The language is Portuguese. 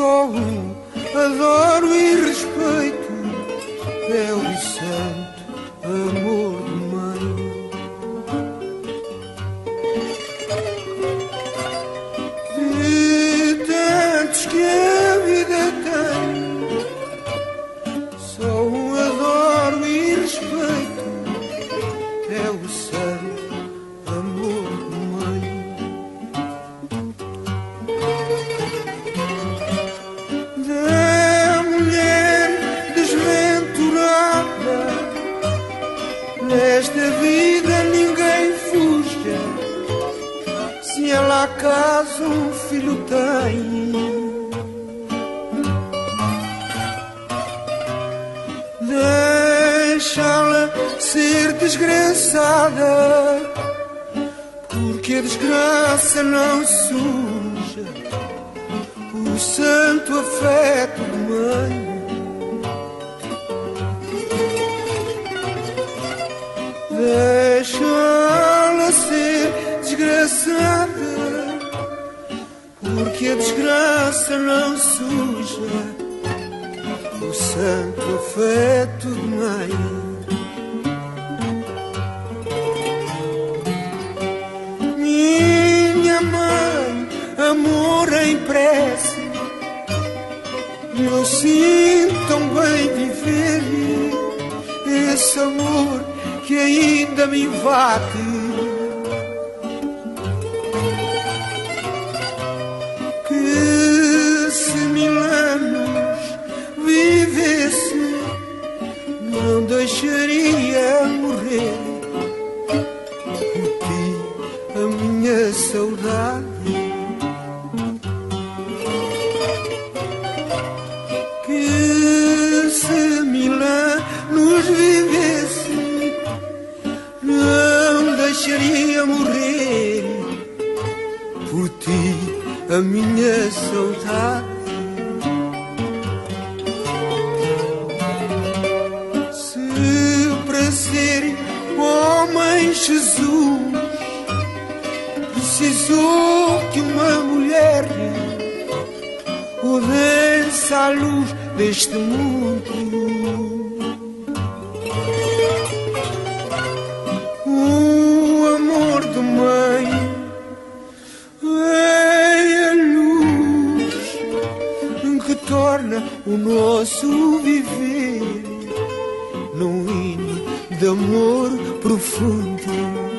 só um adoro e respeito, é o santo amor de mãe. De tantos que a vida tem, só um adoro e respeito, é o santo amor de mãe. Da mulher desventurada, nesta vida ninguém fuja, se ela acaso um filho tem. Deixá-la ser desgraçada, porque a desgraça não suja o santo afeto de mãe. Deixá-la ser desgraçada, porque a desgraça não suja o santo afeto de mãe. Minha mãe, amor em prece, eu sinto tão bem viver esse amor que ainda me invade. Que se 1000 anos vivesse, não deixaria morrer por ti a minha saudade. Que se 1000 anos vivesse, não deixaria morrer por ti a minha saudade. Se para ser homem Jesus precisou que uma mulher o desse à luz deste mundo, o amor de mãe é a luz que torna o nosso viver num hino de amor profundo.